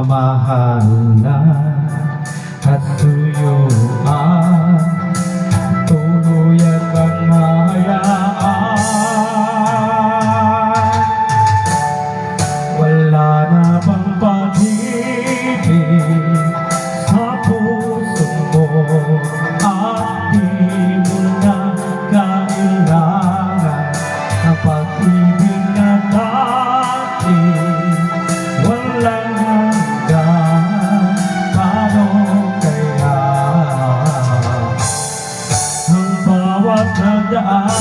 pagmamahal na at suyuan, tuluyan kang mahayaan. Wala na bang pag-ibig sa puso mo at di mo na kailangan ang pag-ibig na dati walang hanggan. Paano kaya ang bawat nagdaan?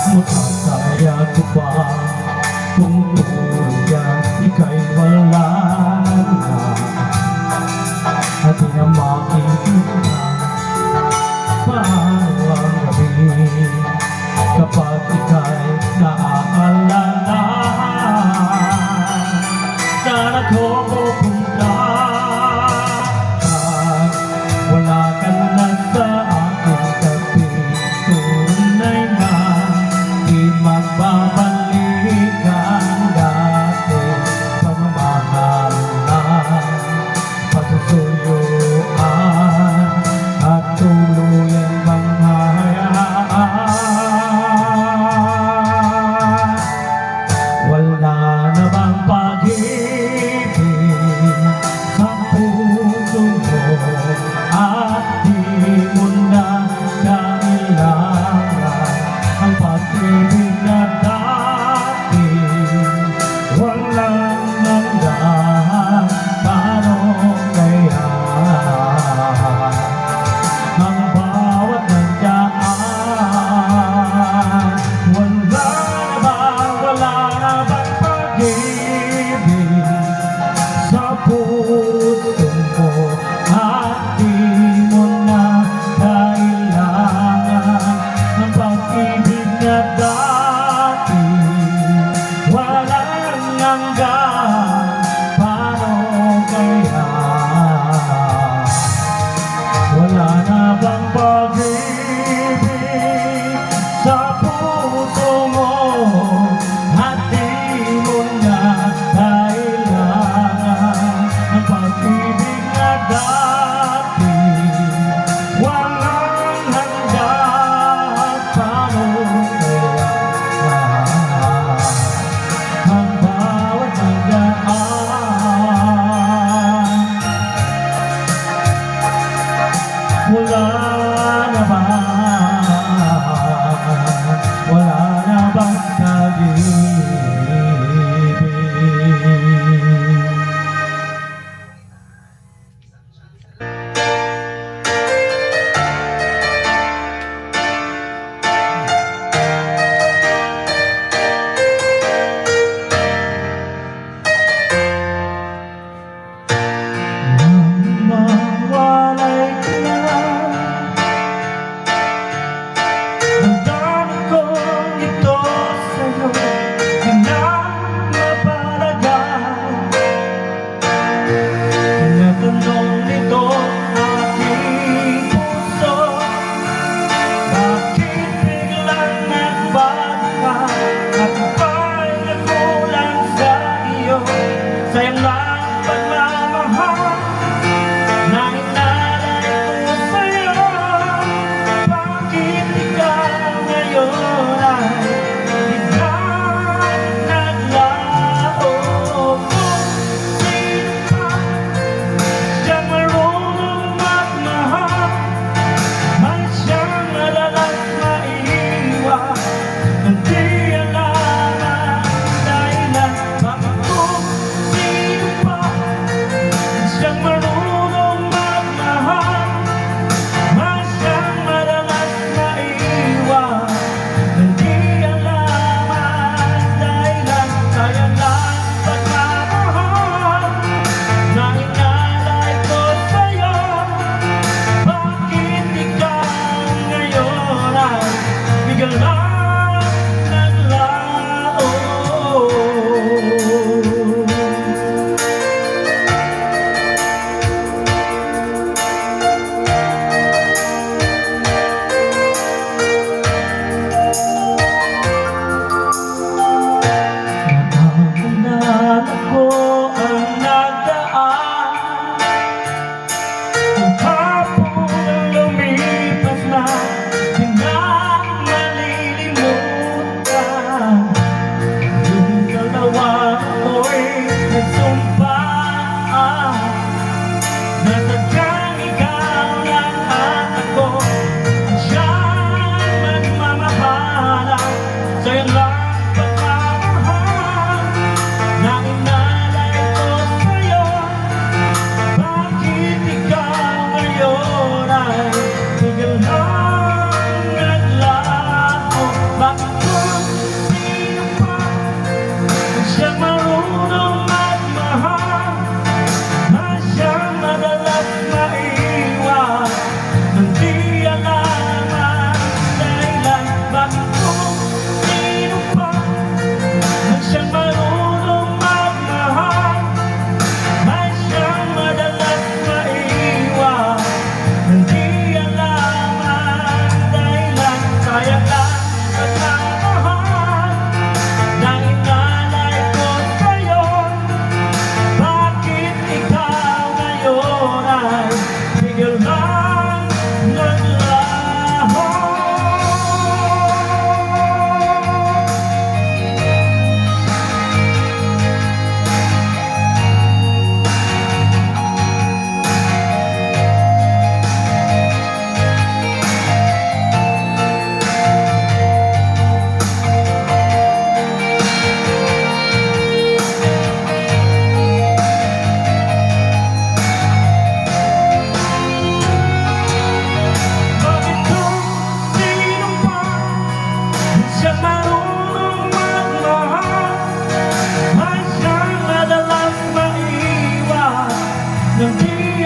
Matataya ko ba kung tuluyan ika'y wala na at di na makikita paano ang gabi kapag ika'y naaalala? Saan ako pupunta at wala ka na sa aking tabi? Tunay na di magbabalik ang dati pagmamahal na pagsusuyuan.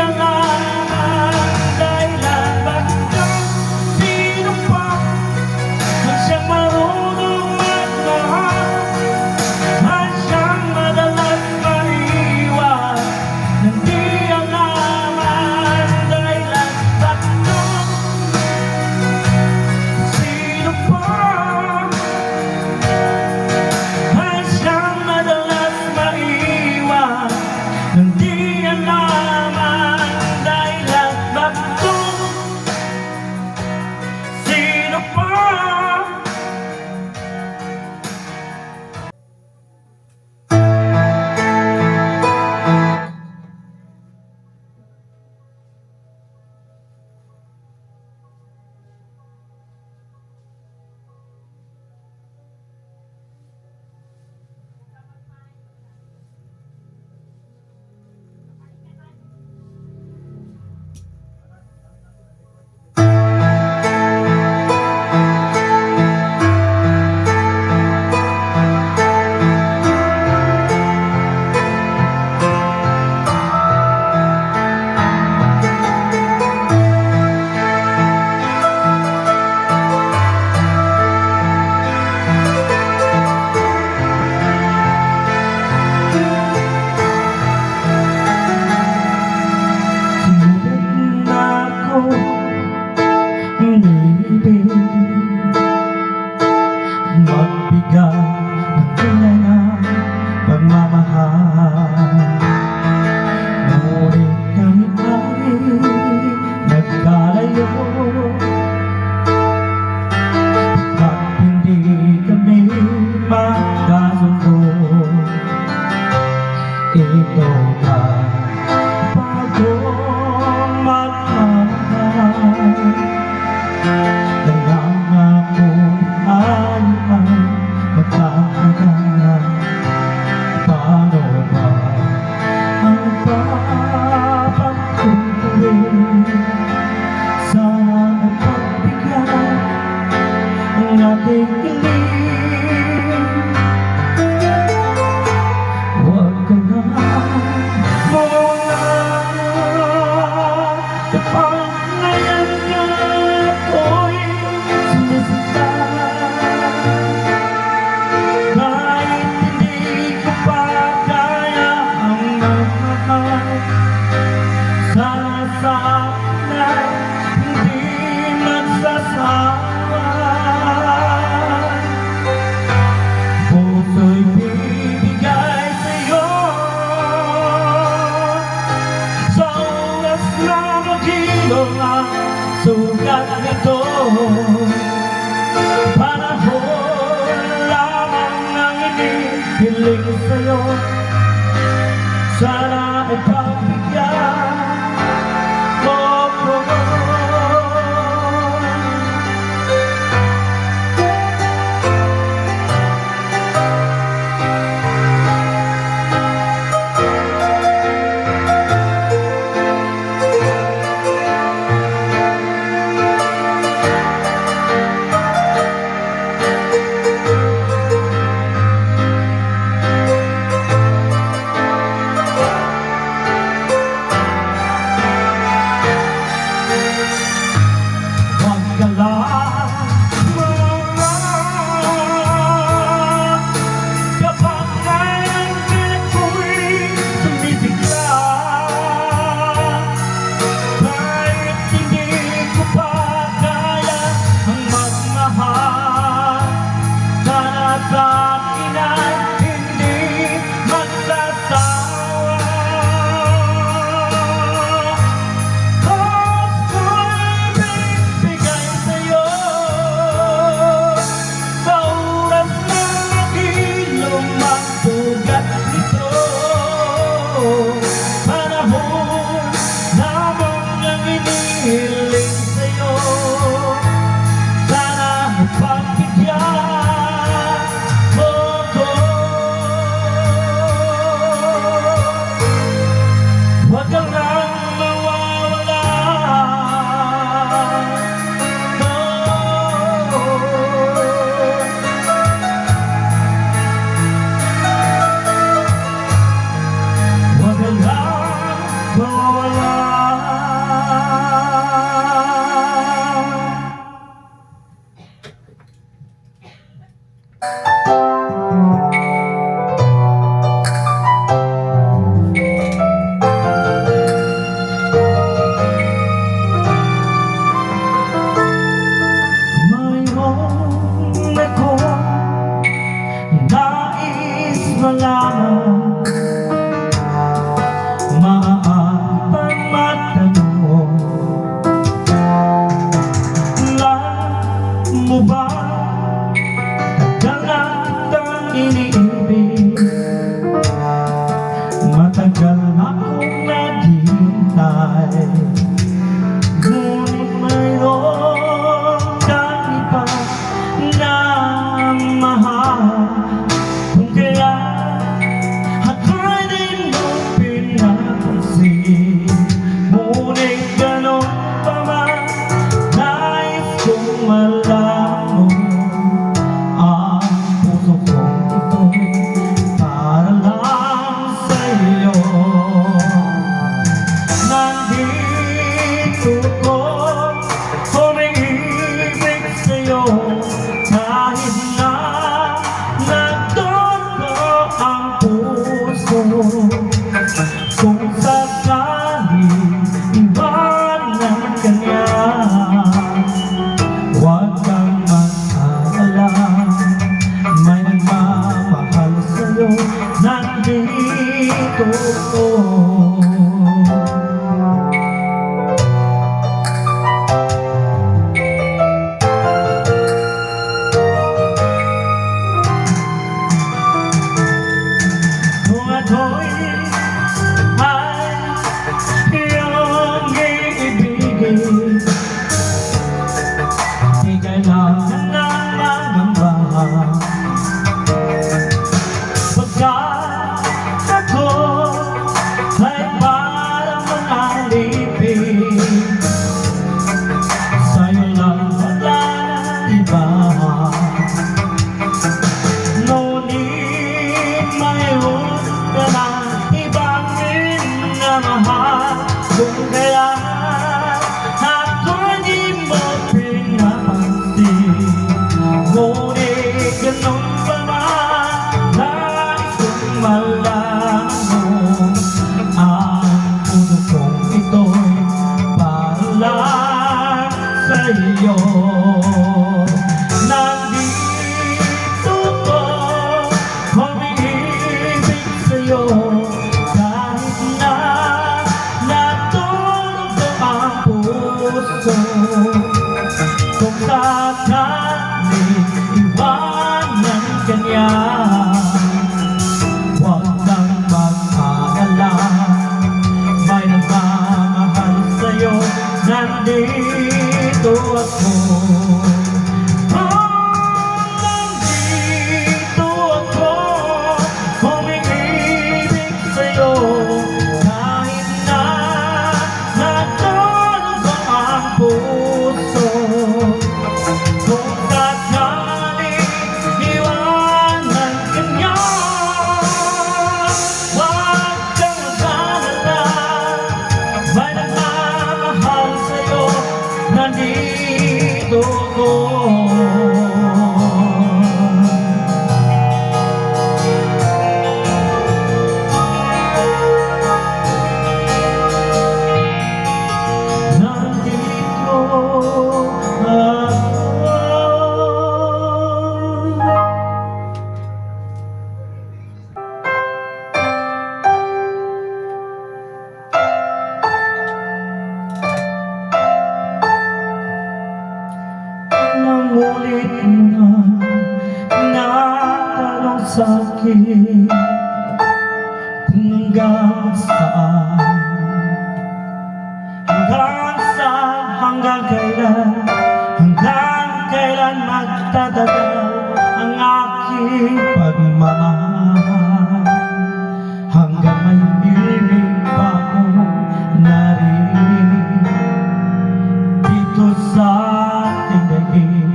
alam dahilan bakit sino pa ang siyang marunong magmahal at siyang madalas maiwan nang di alam dahilan bakit sino pa at siyang madalas maiwan nang di alam dahilan bakit sino pa. Magbigay ng tunay na pagmamahal, ngunit kami ay nagkalayo at hindi kami magkasundo. Ikaw ba bagong magmamahal? Nangangako ay magkakagangan. Paano ba ang papagtutuloy? Sana ay pagbigyan ang ating hiling. Huwag ka na mawala kapag ngayon ka ako'y sinisita. Kahit hindi ko pa kaya ang magmahal, sana sa akin na hindi magsasawa. Puso'y bibigay sa'yo sa oras na maghilom ang sugat nito. Panahon lamang ang inihiling sa'yo, sana ay pagbigyan mo ko. Wala sa'yo. Nandito ko, umiibig sa'yo. Kahit na natulog ang puso, kung sakaling iwanan ka niya, huwag kang mag-alala, may nagmamahal sa'yo. Nandito ako, nandito ako, umiibig sa'yo. Kahit na natulog ang puso, kung sakaling iwanan ka niya, huwag kang mag-alala, may nagmamahal sa'yo. Nandito ako. Nandito Nangulit mo na natanong sa'kin kung hanggang saan, hanggang kailan magtatagal ang aking pagmamahal, hanggang may ibig pa akong narinig dito sa ating daigdig,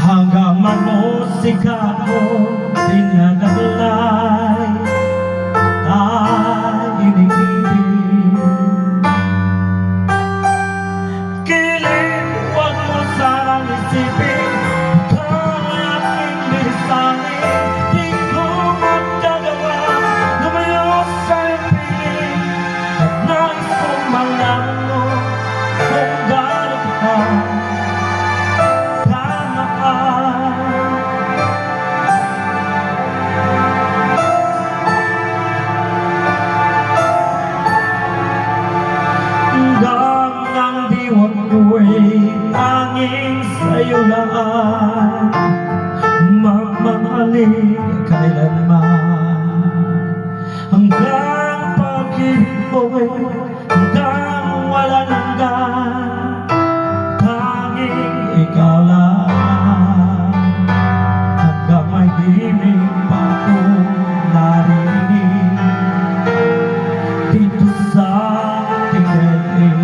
hanggang mamusika ko dinadalay ay inigibig. Kilig, huwag mo sanang isipin, ikaw ay aking lisanin. Di ko magagawa lumayo sa iyong piling, at nais kong malaman mo kung gaano ka kamahal. Hanggang ang diwan ko'y tanging sa'yo lang, mamahalin kailanman. Hanggang pag-ibig ko'y hanggang walang hanggan, tanging ikaw lang. Hanggang may himig pa akong narinig dito sa ating daigdig,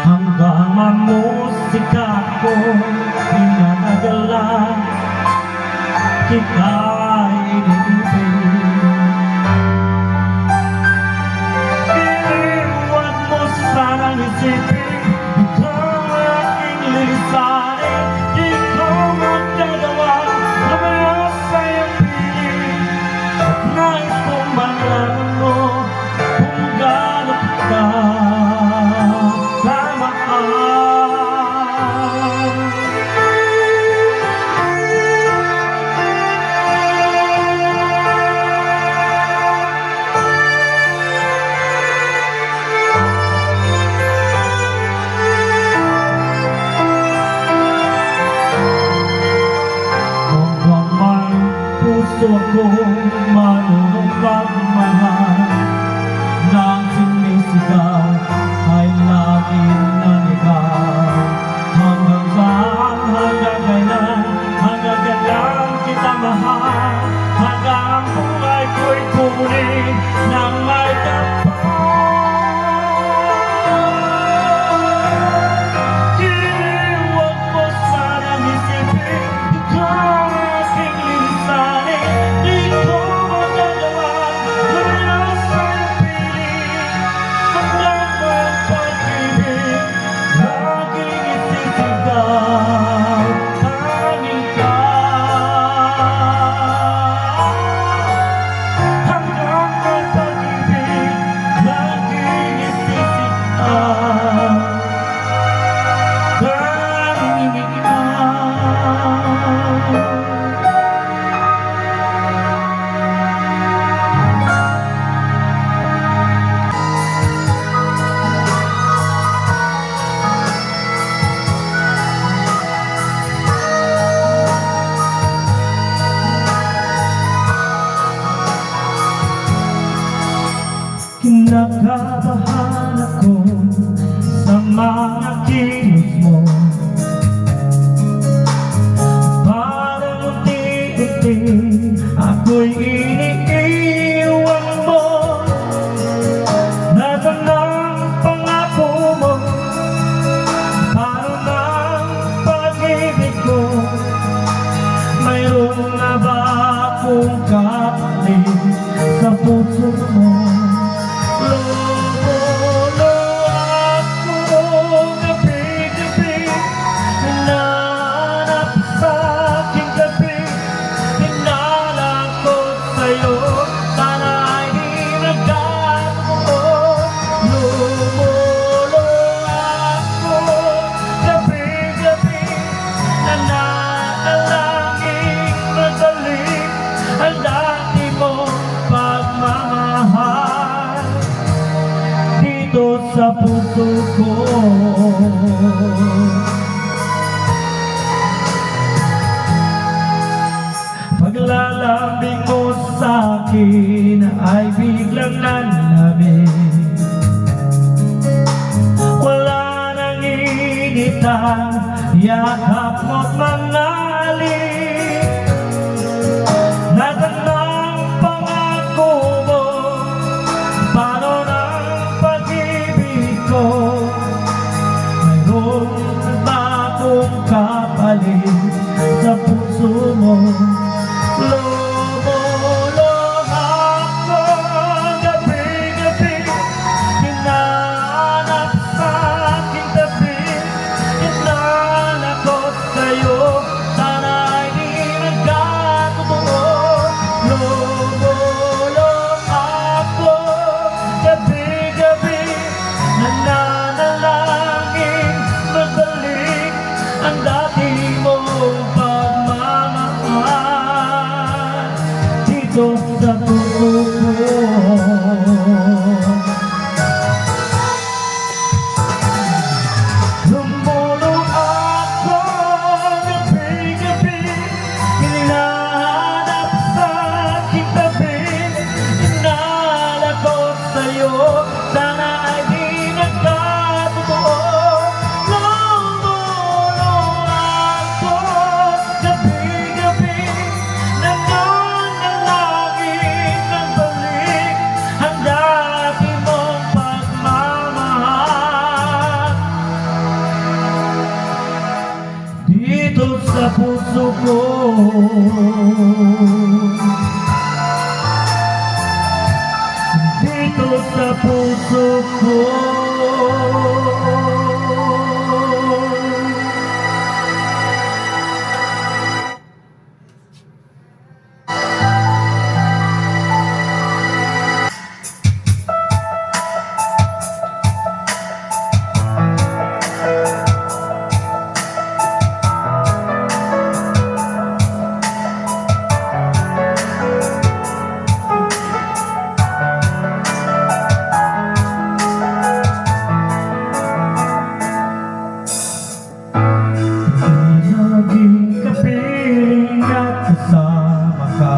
hanggang mamusika ko pinanagalan, kita'y inibig. Kilig, huwag mo sanang isipin, ikaw ay aking lilisanin. Di ko magagawa lumayo sa iyong piling, at nais kong malaman mo kung gaano ka kamahal. Hanggang may puso akong marunong pagmahal, nang sinisigaw ay laging nanigaw. Hanggang saan, hanggang kailan kita mahal, hanggang ang buhay ko'y kunin ng may kapal. Kilig, huwag mo sanang isipin, ikaw ang aking lilisanin. Di ko Nakabahan ako sa mga kilos mo. Parang unti-unti ako'y iniiwan mo. Nasaan ang pangako mo? Parang ang pag-ibig ko. Mayroon na ba akong kapalit sa puso mo? Lolo ako gabi-gabi, hinahanap sa aking gabi. Hinala ko sa'yo, sana'y di nagkatotoo. Lolo ako gabi-gabi, nananalangin madalik ang dati mong pagmamahal dito sa puso ko. Paglalambing mo sa'kin ay biglang nanlamig. Wala nang initang yakap mo't manalik. Nasaan ang pangako mo? Paano ng pag-ibig ko? Mayroon ba akong kapalit sa puso mo? Lolo ako gabi-gabi, hinahanap sa aking tabi. Hinala ko sa'yo, sana'y di nagkatotoo. Lolo ako gabi-gabi, nananalangin madalik ang dati mong pagmamahal dito sa puso ko. Lumulong ako gabi-gabi, hinahanap sa aking tabi. Hinala ko sa'yo, sana ay di nagkatotoo. Lumulong ako gabi-gabi, nananalangin magbalik ang dati mong pagmamahal dito sa puso ko. Dito sa puso ko. Naging kapiling at kasama ka.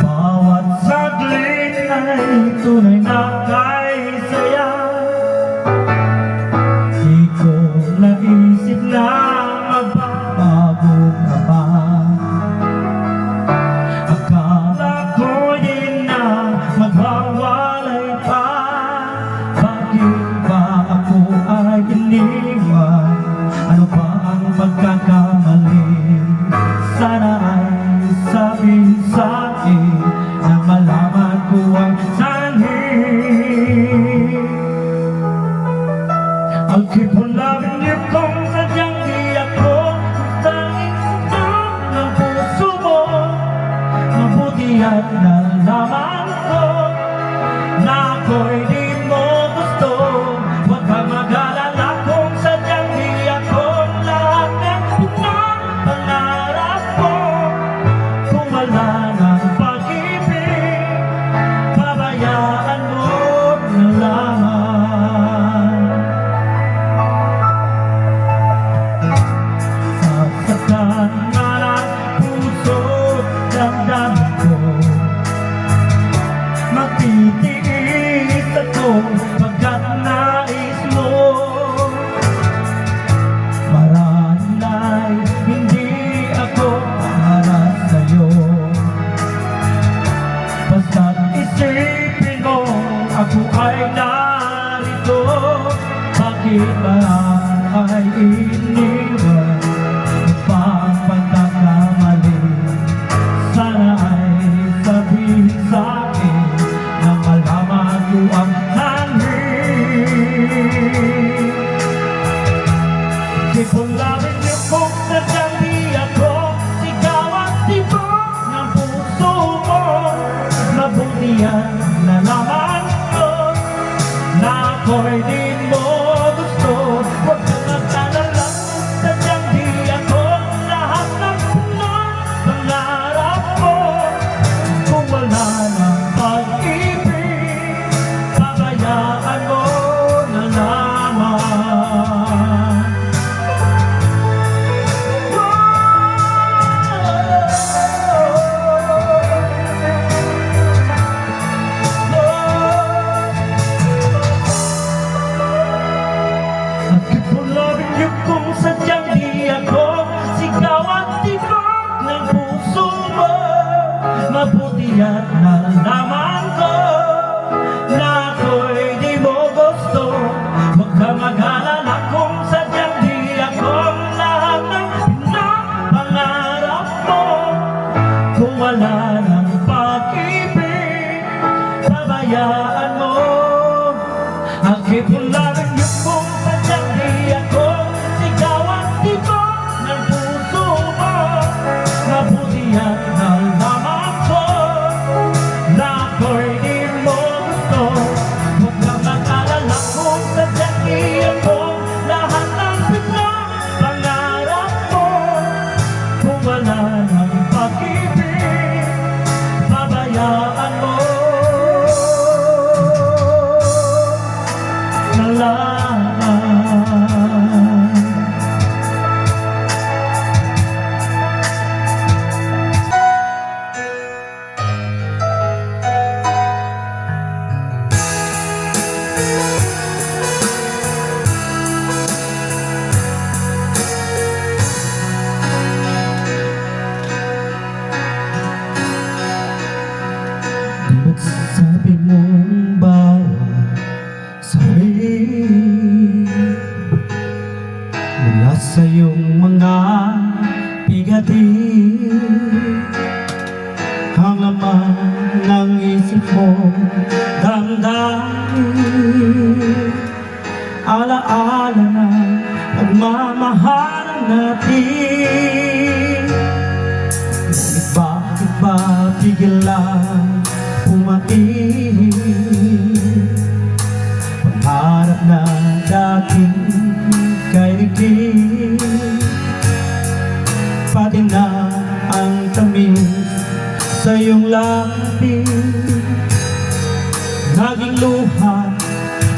Bawat saglit ay tunay na kaisaya. Di ko naisip na magbabago ka pa. Akala ko din na magwawalay pa. Bakit ba ako ay iniwan? Ano ba ang pagkakamali? Sana ay sabihin sa'kin na malaman ko ang sanhi. Titiis ako pagkat nais mo. Marahil ay hindi ako para sa'yo. Basta't isipin mo ako ay narito. Bakit ba ay iniwan upang pagkakamali? Sana ay sabihin sa'kin na malaman ko ang hangin. Keep on loving you kung sadyang di ako sigaw at tibok ng puso mo. Mabuti yan na naman ko na ako'y di mo gusto. Huwag kang mag-alala kung sadyang di ako lahat ng pangarap mo. Kung wala ng pag-ibig, pabayaan mo na lamang. Kung sadyang di ako sigaw at tibok ng puso mo. Mabuti at nalalaman ko na ako'y di mo gusto. Huwag kang mag-alala kung sadyang di ako lahat ng pinapangarap mo. Kung wala ng pag-ibig, pabayaan mo. I'll keep on loving you kung sadyang di ako sigaw at tibok ng puso mo. Mabuti at nalalaman ko na ako'y di mo gusto. Huwag kang mag-alala kung sadyang di ako lahat ng pinapangarap mo. Kung wala ng pag-ibig, pabayaan mo na lamang. Ba't sabi mong bawat sabi mula sa iyong mga bigati? Ang laman ng isip mo damdamin, alaala na pagmamahalan natin. Ngunit bakit ba biglang pumating pangarap na dating kaigig? Pati na ang tamis sa iyong labi naging luha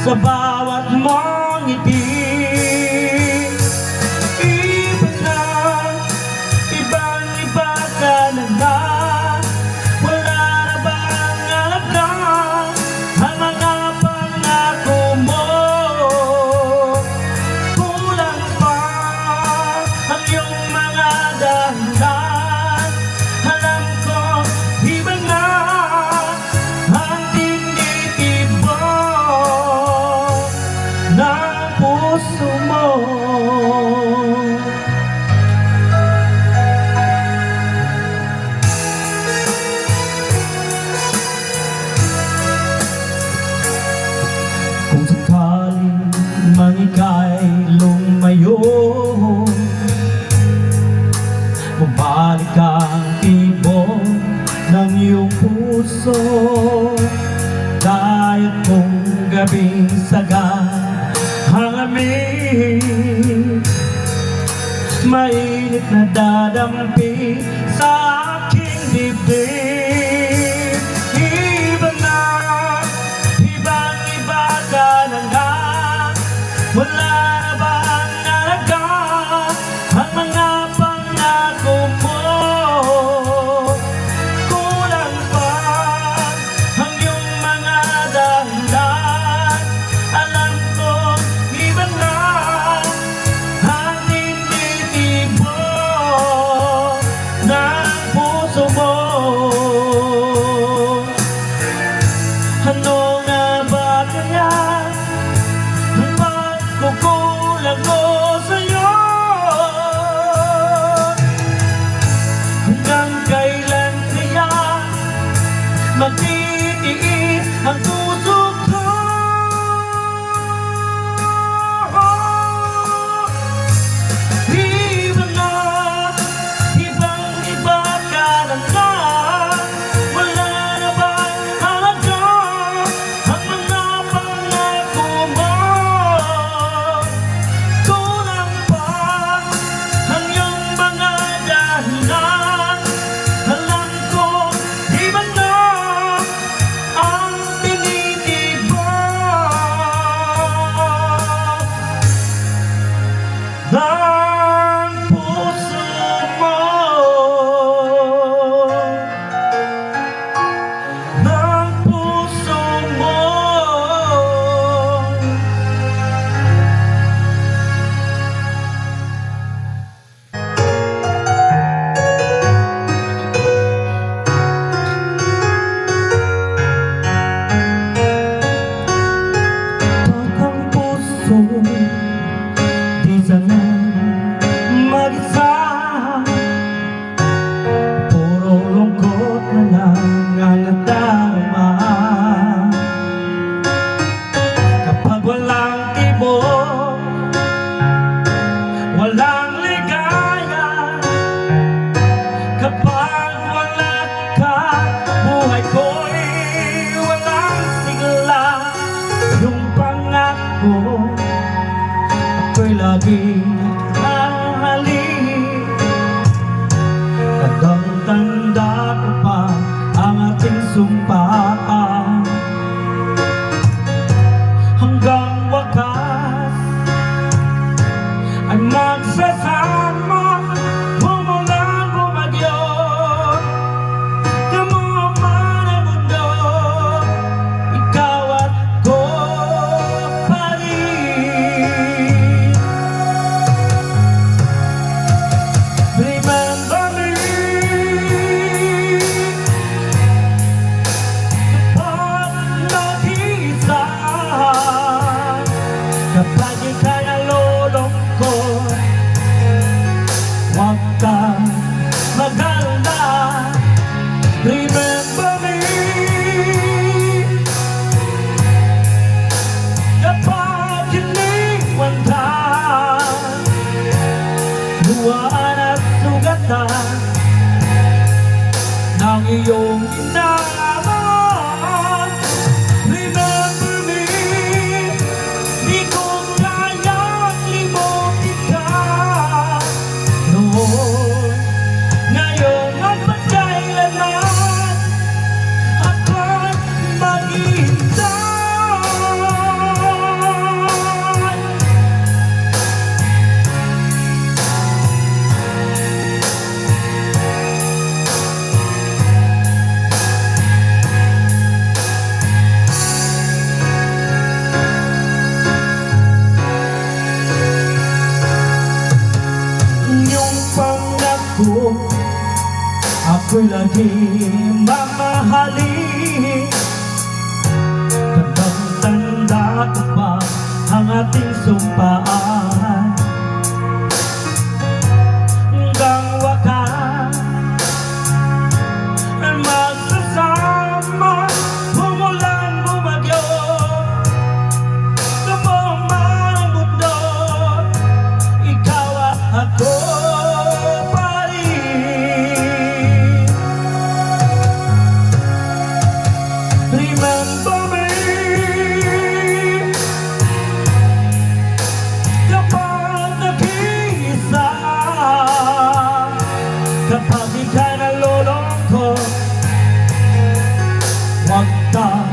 sa bawat mong ngiti. Ibang-iba ka na nga. Wala na bang alaga ang mga pangako mo? Kulang pa ang iyong mga dahilan. Alam ko, iba na ang tinitibok ng puso mo. Kung sakaling man ika'y lumayo, mabalik ang tibok ng iyong puso. Dahil kung gabing saga hangin, mainit na dadampi sa aking dibdib. Iba na, ibang-iba ka na nga. Wala na bang alaga ang mga pangako mo? Kulang pa ang iyong mga Ako'y lagi mamahalin. Tandang-tanda ko pa ang ating sumpaan. Hanggang wakas magsasama, bumulan bumagyo, lumaman ang mundo, ikaw at ako pa rin. Remember me kapag nag-iisa, kapag ika'y nalulungkot, huwag kang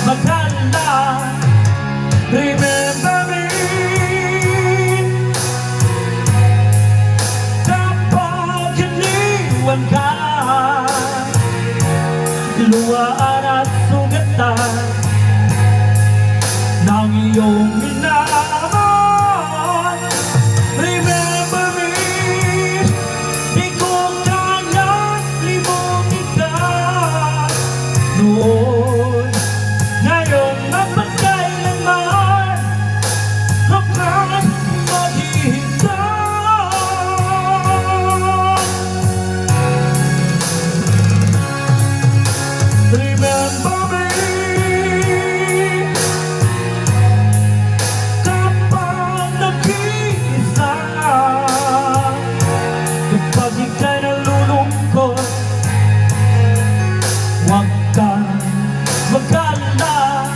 mag-alala. Remember me kapag iniwan ka, luwaan at sugatan ng iyong minamahal. Remember me, di ko kayang limutin ka noon, ngayon mapagkailanman hanggang maghihintay. Remember me kapag nag-iisa, kapag ika'y nalulungkot, huwag kang mag-alala.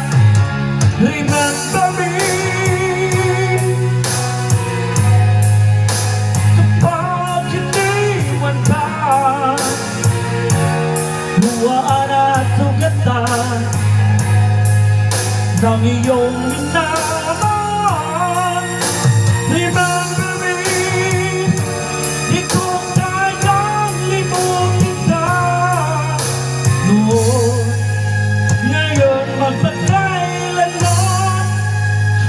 Remember me kapag iniwan ka, luwaan at sugatan ng iyong minamahal. Remember me, di ko kayang limutin ka noon, ngayon magpagkailanman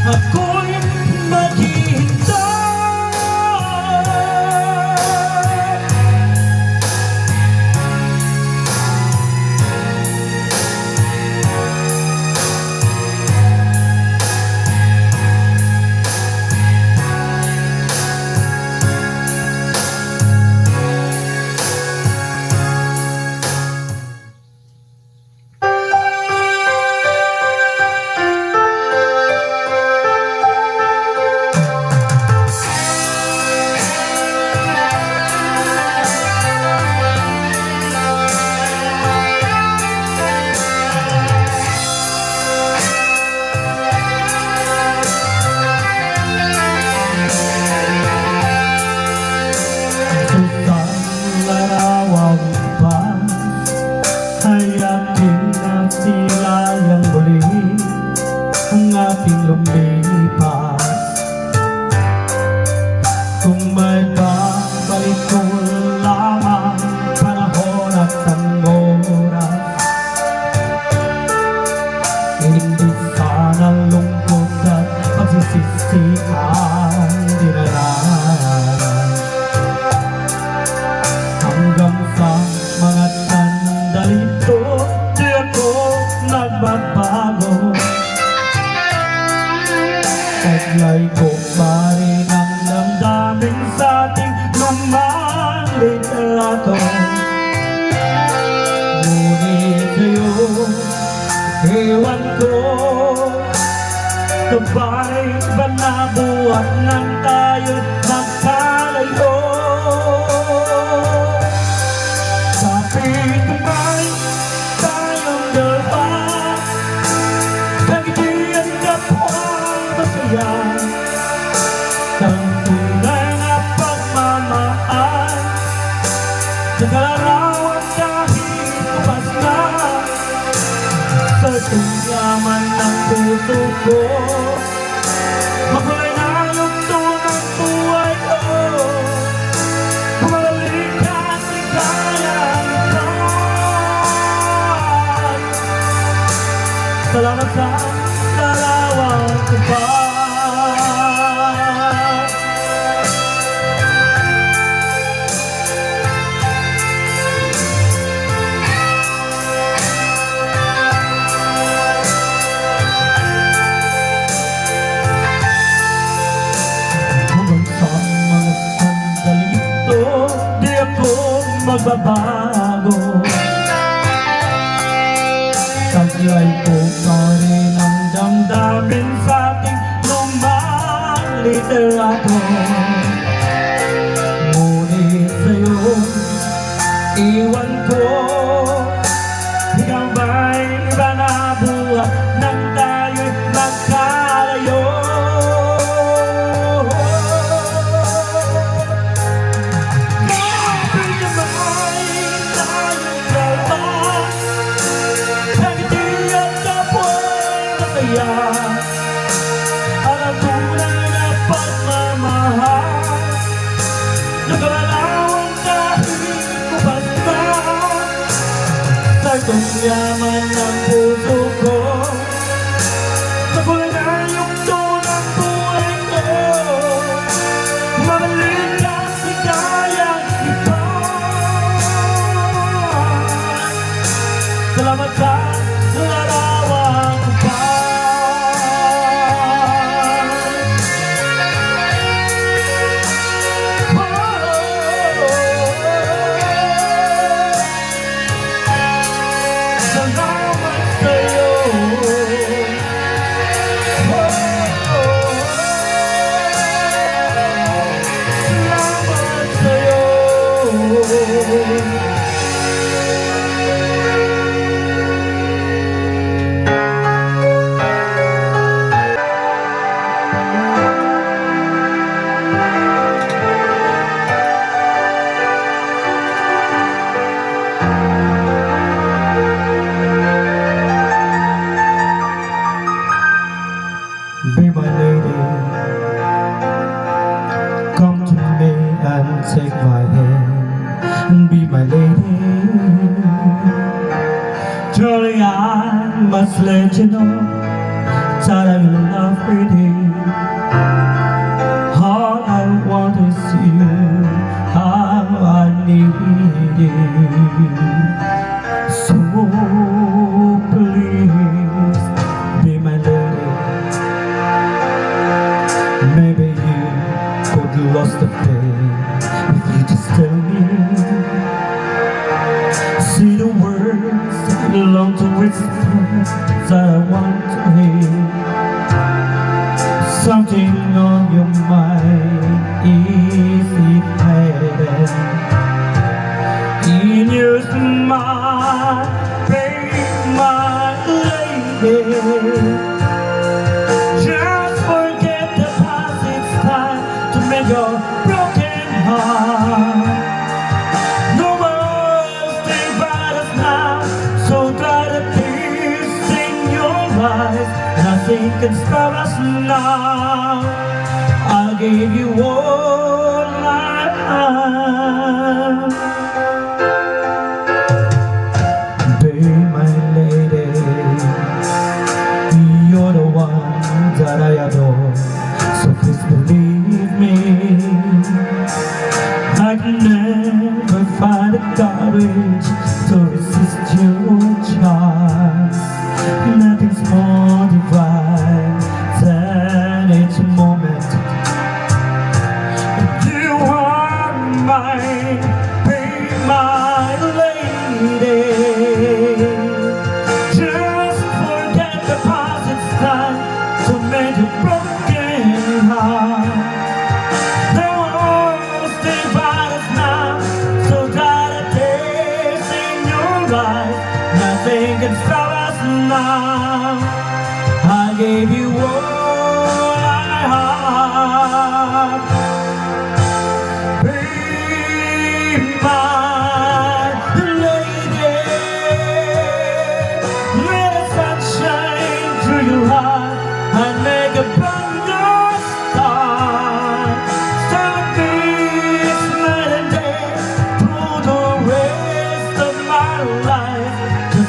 ako'y maghihintay. Lumipas, kung may babalik ko lamang panahon at ang oras, hindi sana lungkot at pagsisisi ang dinaraan. Hanggang sa mga sandali ito, di ako nagbabago. Taglay ko pa rin ang damdamin sa ating lumang litrato. Ngunit sa'yo, ewan ko, sabay ba nabuhat nang tayo't nagkalayo? Kapit kumay tayong dalawa, nagdiyan ka po masaya, ng tunay na pagmamahal, sa kalarawan kahit bukas na, sa tungyaman ng puso ko, makulay na yugto ng buhay ko, bumalik ka at ikalang ikaw. Salamat sa larawan ko pa. magbabago. Taglay po pa rin ang damdamin sa ating lumang literato. Ngunit sa'yo, iwan ko, ikaw ba'y iba na buhat nang tayo'y magkalayo? At ang tunay na pagmamahal nakalalawan kahit kubasta sa itong yaman ng puso ko. Nakulay na yung tunang buhay ko. Mamalit ka sa kayang iba. Salamat sa larawan pa. Be my lady, come to me and take my hand. Be my lady, truly I must let you know that I love you. All I want is you, how I need you. So please, be my lady. Maybe you could lost the pain if you just tell me. See the words that I long to whisper, that I want to hear. Something on your mind is dependent in your smile, baby, my lady. Your broken heart, no more stay by us now. So dry the tears in your eyes, nothing can stop us now. I'll give you all I have. Be my lady, you're the one that I adore. So please believe me, I can never find the courage to resist your charms. Nothing's more divine than each moment. You are mine, be my lady. Just forget the past, it's time to make it broken heart. Nothing can stop us now. I gave you all I have. Be my lady. Let the sun shine through your heart and make a brand new start. Start this night and day through the rest of my life.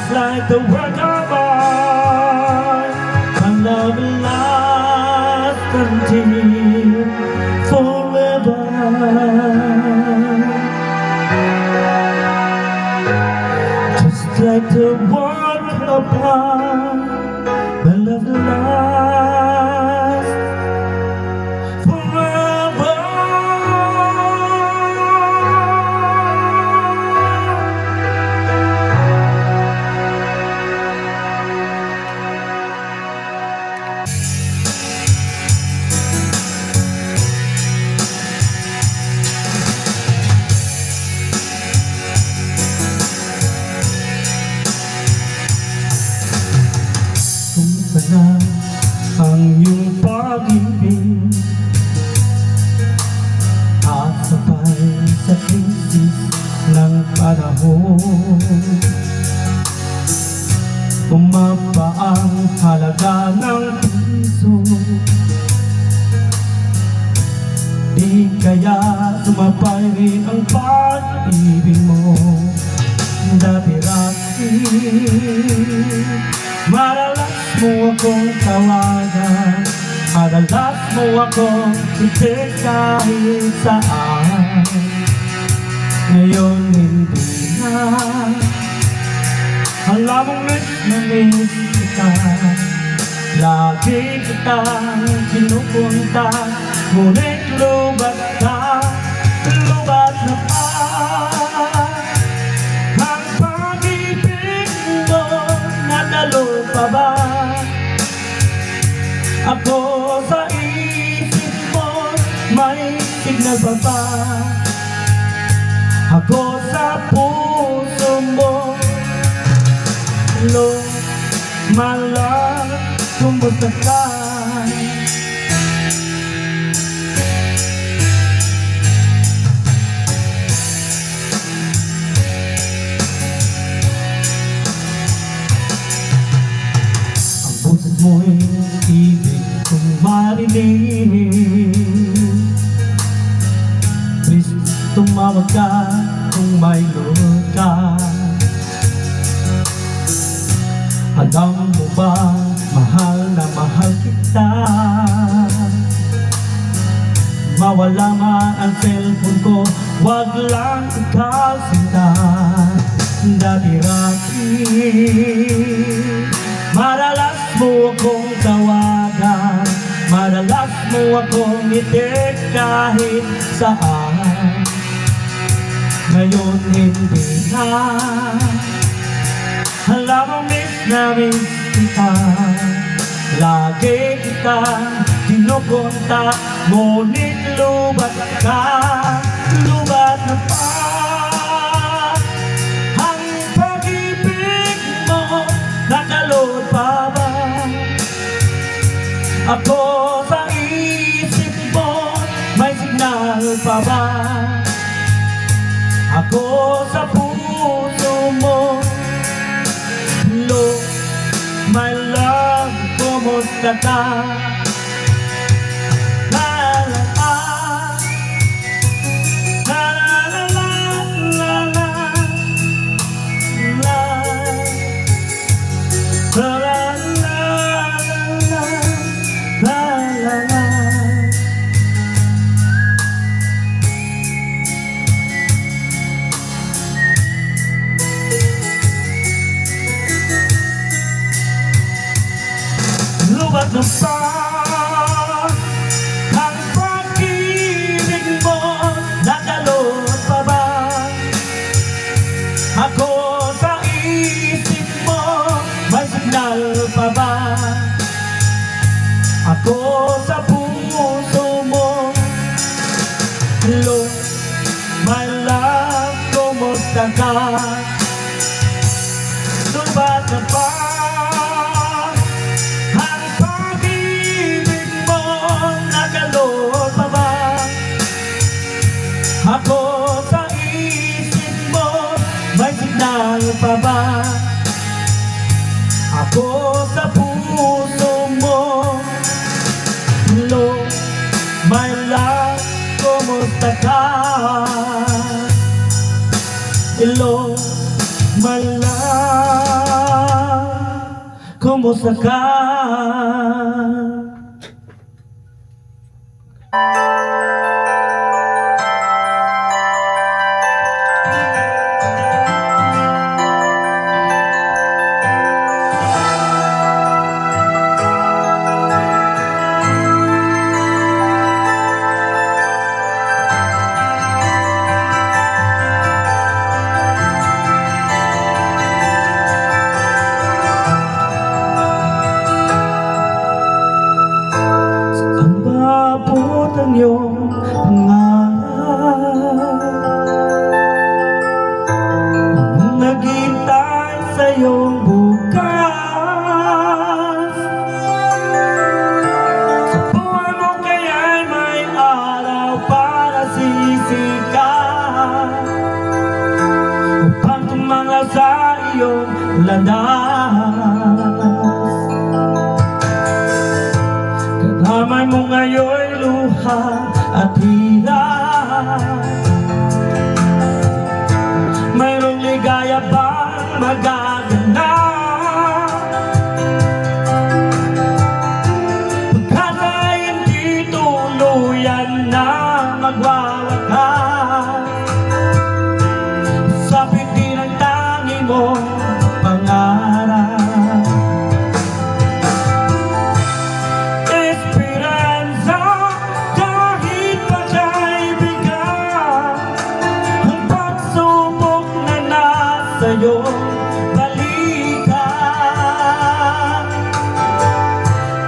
Like the work of art, my love will last until forever. Just like the work of art, my love will last forever. na ang iyong pag-ibig at sabay sa krisis ng panahon. Bumaba ang halaga ng piso, di kaya sumabay rin ang pag-ibig mo. Dati-rati, madalas mo akong tawagan, madalas mo akong itik kahit saan. Ngayon hindi na, alam mong miss kita. Lagi kitang kinupunta, ngunit lubat ka, lubat na pa. Ang pag-ibig mo, nadalo pa ba? Ako sa isip mo, may signal pa ba? Ako sa puso mo, Lord, my love, kumusta ka? Ang boses mo'y ibig kong marinig. Please, tumawag ka kung may load ka. Alam mo ba, mahal na mahal kita. Mawala man ang cellphone ko, wag lang ikaw sinta. Dati-rati, madalas mo akong tawagan, madalas mo akong itik kahit saan. Ngayon hindi na, alam mo miss kita. Lagi kitang kinukunta, ngunit lubat ka, lubat na pa. Ang pag-ibig mo, nakalood pa ba? Ako sa isip mo, may signal pa ba? Ako sa puso mo, Lord, my love, kumusta ka? La la la, la la la la la, la la la la la la la. Lubat na pa ang pag-ibig mo, nakalot pa ba? Ako sa isip mo, may signal pa ba? Ako sa puso mo, Lord, my love, kumusta ka? Lubat na pa ako sa isip mo, may signal pa ba? Ako sa puso mo, Lord, my love, kumusta ka? Lord, my love, kumusta ka? Ang iyong pangarap, naghihintay sa iyong bukas. landas. Kadamay mo ngayon'y luha at hirap. Mayroong ligaya bang magaganap? Pagkat ay hindi tuluyan na magwawakas sa biti ng tangi mo pangarap. Esperanza, kahit pa siya'y bigat, ang pagsubok na nasa iyong balikat.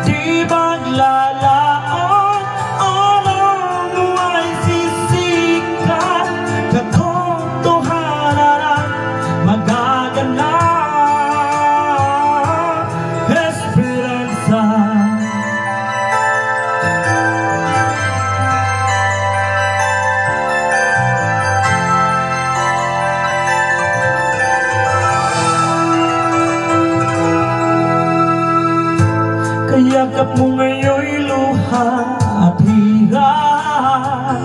Di maglalaon, araw mo ay sisikat, katotohanan ang magaganap. Esperanza. Kayakap mo ngayon'y luha at hirap.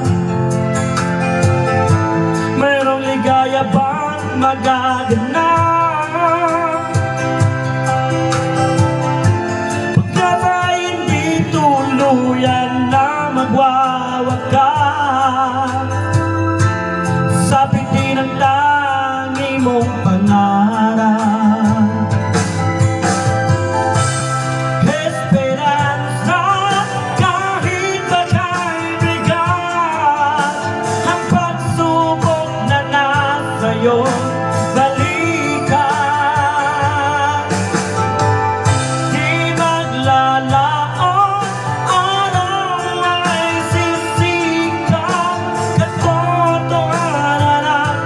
Mayroong ligaya bang magaganap? Pagkat ay hindi tuluyan na magwawakas sa biti ng tangi mong pangarap. Esperanza, kahit ba siya'y bigat, ang pagsubok na nasa iyong balikat. Di maglalaon, araw ay sisikat, katotohanan ang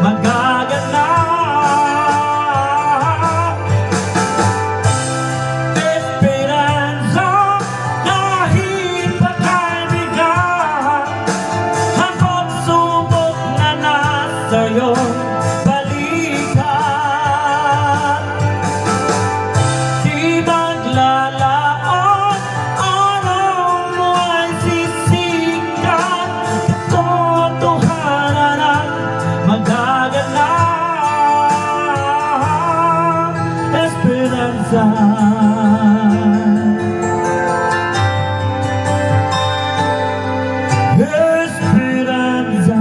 magaganap. Esperanza, kahit pa siya'y bigat, ang pagsubok na nasa iyong balikat. Di maglalaon, araw mo ay sisikat, katotohanan ang magaganap. Esperanza. Esperanza.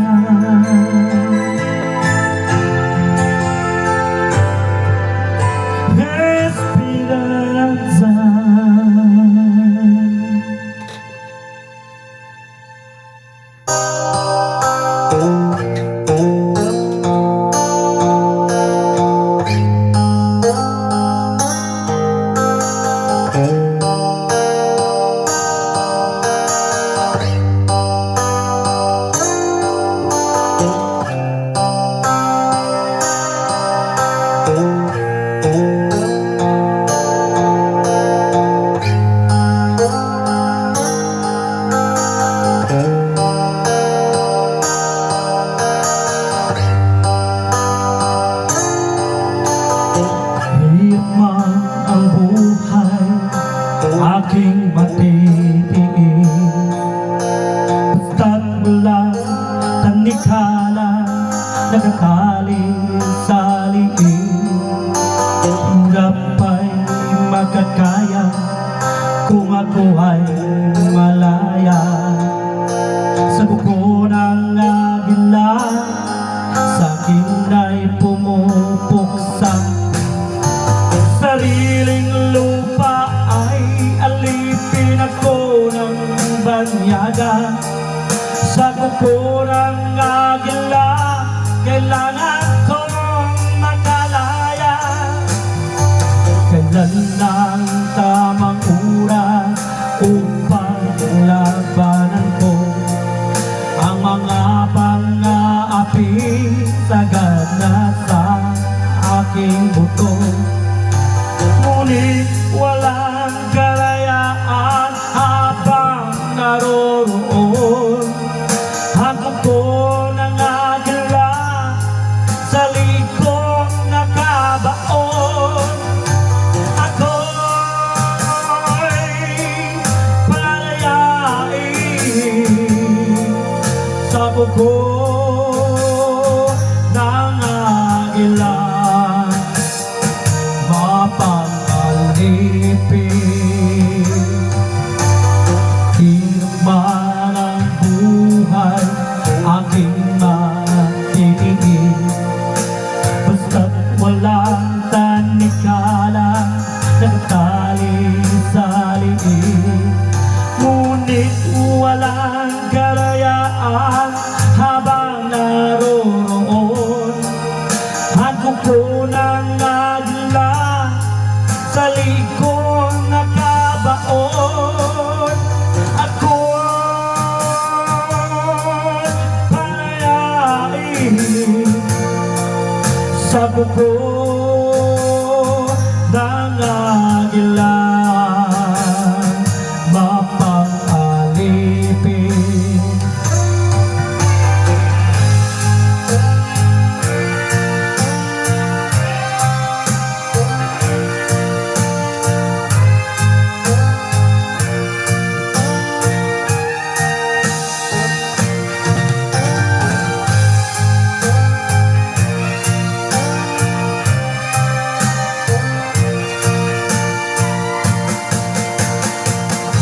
Esperanza. Hirap man ang buhay, aking matitiis. Basta't walang tanikala, nakatali sa liig. Hirap ay magkakaya kung ako ay malaya. Sa kuko ng agila, sa'kin ay pumupuksa. Sariling lupa ay alipin ako ng banyaga. Sa kuko ng agila, kailangan kong makalaya. Kailan ang tamang oras upang kuko ng agila, mapangalipin. Hirap man ang buhay, aking matitingin, basta't walang tanikala, nagtali sa liig. Ngunit walang kalayaan habang naroroon ang kuko ng agila, sa likod nakabaon. Ako'y palayain sa kuko ng agila, mapang-alipin.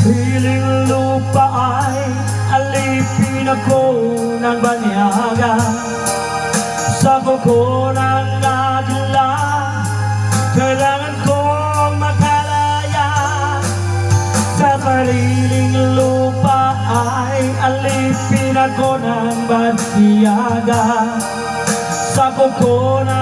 Piling lupa ay alipin ako ng banyaga, sa kuko ng agila, kailangan kong makalaya. Sa sariling lupa ay alipin ako ng banyaga, sa kuko ng